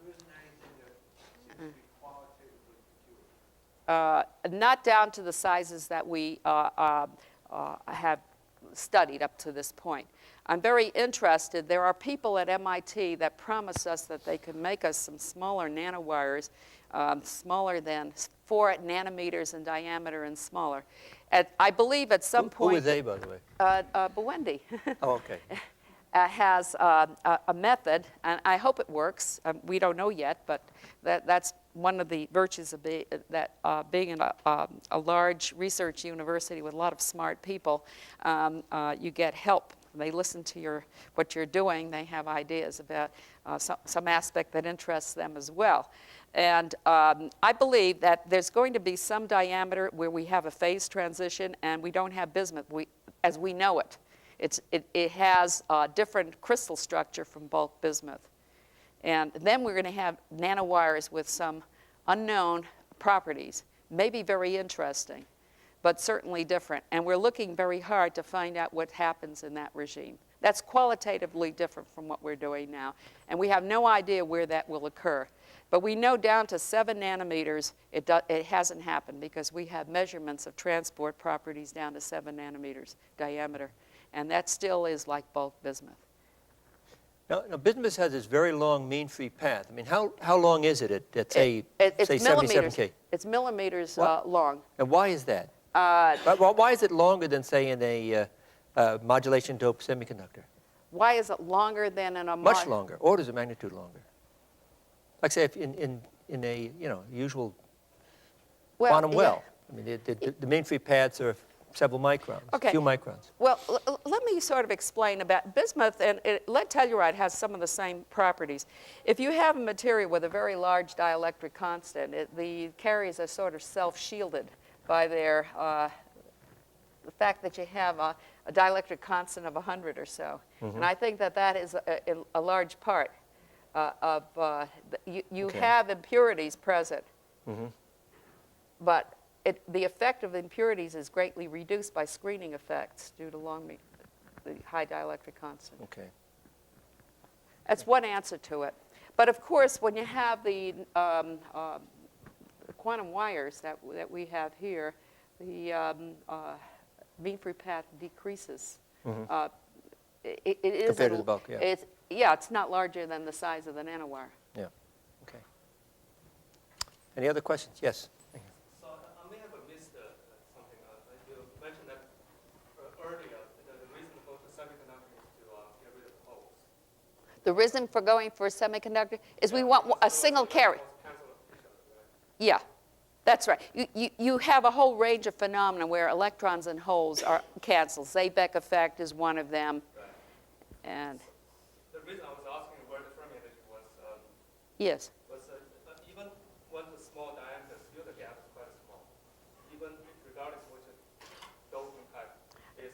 There isn't anything that seems to be qualitatively peculiar. Not down to the sizes that we have studied up to this point. I'm very interested. There are people at MIT that promise us that they can make us some smaller nanowires, smaller than 4 nanometers in diameter and smaller. I believe at some point... Who are they, by the way? Buendy. Oh, okay. Has a method, and I hope it works. We don't know yet, but that's one of the virtues of being in a large research university with a lot of smart people. You get help. They listen to what you're doing. They have ideas about some aspect that interests them as well. And I believe that there's going to be some diameter where we have a phase transition and we don't have bismuth as we know it. It has a different crystal structure from bulk bismuth. And then we're going to have nanowires with some unknown properties, maybe very interesting, but certainly different. And we're looking very hard to find out what happens in that regime. That's qualitatively different from what we're doing now. And we have no idea where that will occur. But we know down to 7 nanometers, it hasn't happened because we have measurements of transport properties down to 7 nanometers diameter. And that still is like bulk bismuth. Now, bismuth has this very long mean free path. I mean, how long is it at say, it's say millimeters. 77K? It's millimeters What? long. And why is that? Why is it longer than, say, in a modulation doped semiconductor? Why is it longer than in a Much longer, orders of magnitude longer. Like, say, if in a usual quantum well. I mean, the mean free paths are several microns, Okay. a few microns. Well, let me sort of explain about bismuth, and lead telluride has some of the same properties. If you have a material with a very large dielectric constant, the carriers are sort of self-shielded by their the fact that you have a dielectric constant of 100 or so. Mm-hmm. And I think that is a large part of, you Okay. have impurities present, Mm-hmm. but the effect of impurities is greatly reduced by screening effects due to the high dielectric constant. Okay. That's one answer to it. But of course, when you have the quantum wires that we have here, the mean free path decreases. Mm-hmm. It is Compared to the bulk, yeah. It's not larger than the size of the nanowire. Yeah. Okay. Any other questions? Yes. So I may have missed something. You mentioned that earlier the reason for the semiconductor is to get rid of holes. The reason for going for a semiconductor is we want a single carrier. Cancel each other, right? Yeah, that's right. You have a whole range of phenomena where electrons and holes are canceled. Seebeck effect is one of them. Right. And The reason I was asking where the Fermi energy was yes, even when the small diameter, still the gap is quite small. Even regardless of which doping type is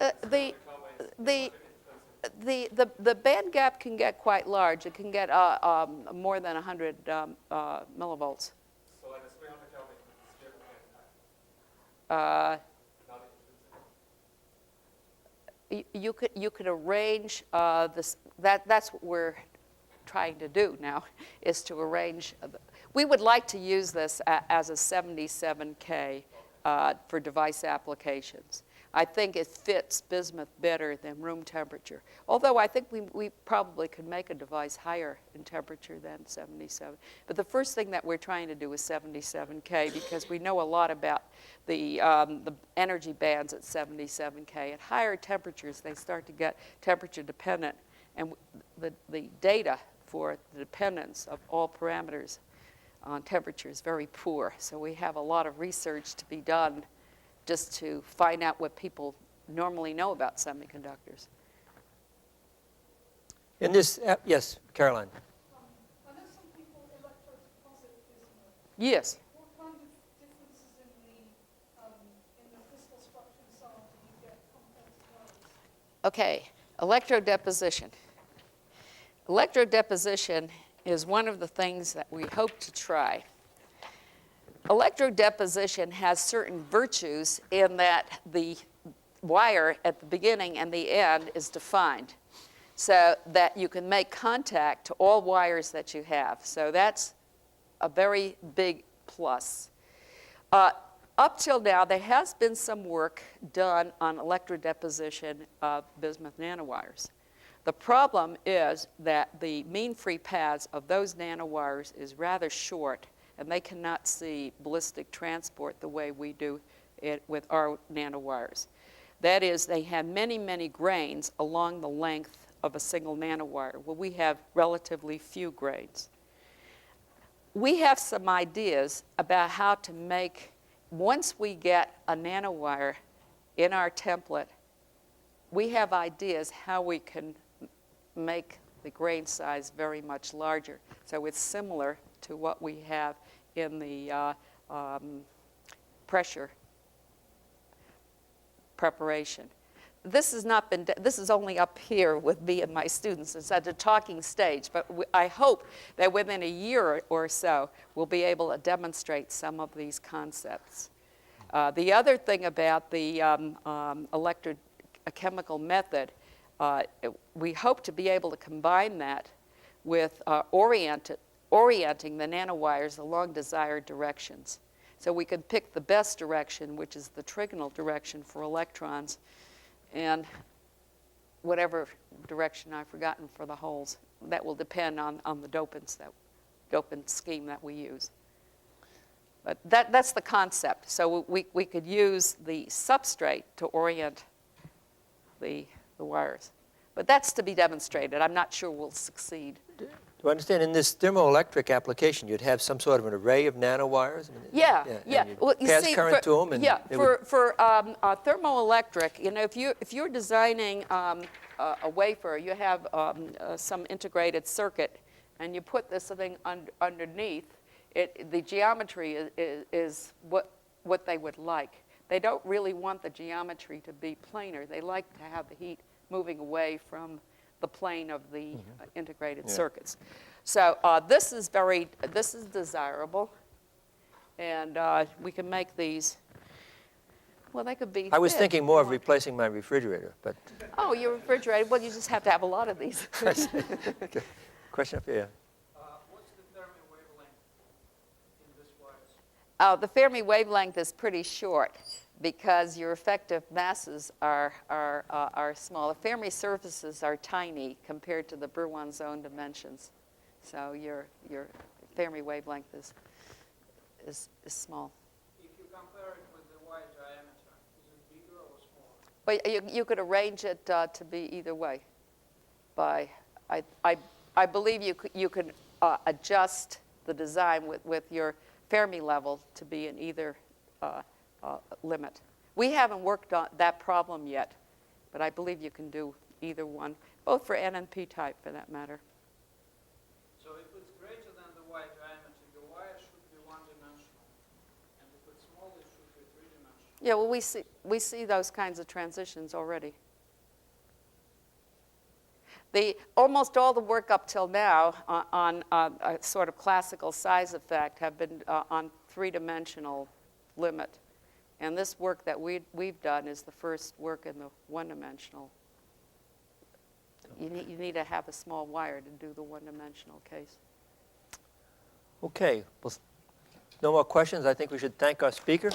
the band gap can get quite large. It can get more than 100 millivolts. So at the 300 Kelvin, it's still the band type. Not intrinsic. You could arrange this. That's what we're trying to do now, is to arrange. We would like to use this as a 77K for device applications. I think it fits bismuth better than room temperature. Although I think we probably could make a device higher in temperature than 77. But the first thing that we're trying to do is 77K because we know a lot about the energy bands at 77K. At higher temperatures, they start to get temperature dependent. And the data for the dependence of all parameters on temperature is very poor. So we have a lot of research to be done just to find out what people normally know about semiconductors. In this, yes, Caroline. I know some people electrodeposit bismuth. Yes. What kind of differences in the crystal structure and so on do you get compared to those? Okay, electrodeposition. Electrodeposition is one of the things that we hope to try. Electrodeposition has certain virtues in that the wire at the beginning and the end is defined so that you can make contact to all wires that you have. So that's a very big plus. Up till now, there has been some work done on electrodeposition of bismuth nanowires. The problem is that the mean free paths of those nanowires is rather short, and they cannot see ballistic transport the way we do it with our nanowires. That is, they have many, many grains along the length of a single nanowire. Well, we have relatively few grains. We have some ideas about how to make, once we get a nanowire in our template, we have ideas how we can make the grain size very much larger. So it's similar to what we have in the pressure preparation. This has not been, this is only up here with me and my students. It's at the talking stage, but I hope that within a year or so, we'll be able to demonstrate some of these concepts. The other thing about the electrochemical method, we hope to be able to combine that with orienting the nanowires along desired directions. So we can pick the best direction, which is the trigonal direction for electrons, and whatever direction I've forgotten for the holes. That will depend on the dopant scheme that we use. But that's the concept. So we could use the substrate to orient the wires. But that's to be demonstrated. I'm not sure we'll succeed. Do you understand, in this thermoelectric application, you'd have some sort of an array of nanowires? I mean, Yeah. Well, you pass current to them, and for thermoelectric, you know, if you're designing a wafer, you have some integrated circuit, and you put this thing underneath. The geometry is what they would like. They don't really want the geometry to be planar. They like to have the heat moving away from the plane of the integrated circuits. So this is desirable, and we can make these. Well, they could be. I was thin thinking if more you of want. replacing my refrigerator, but. Oh, your refrigerator. Well, you just have to have a lot of these. Okay. Question up here. What's the Fermi wavelength in this wires? Oh, the Fermi wavelength is pretty short because your effective masses are small. The Fermi surfaces are tiny compared to the Brouillon zone dimensions. So your Fermi wavelength is small. If you compare it with the wire diameter, is it bigger or smaller? But you could arrange it to be either way. I believe you could adjust the design with your Fermi level to be in either limit. We haven't worked on that problem yet, but I believe you can do either one, both for N and P type for that matter. So if it's greater than the wire diameter, the wire should be one-dimensional. And if it's small, it should be three-dimensional. Yeah, well, we see those kinds of transitions already. Almost all the work up till now on a sort of classical size effect have been on three-dimensional limit. And this work that we've done is the first work in the one-dimensional. You need to have a small wire to do the one-dimensional case. Okay, well, no more questions. I think we should thank our speaker.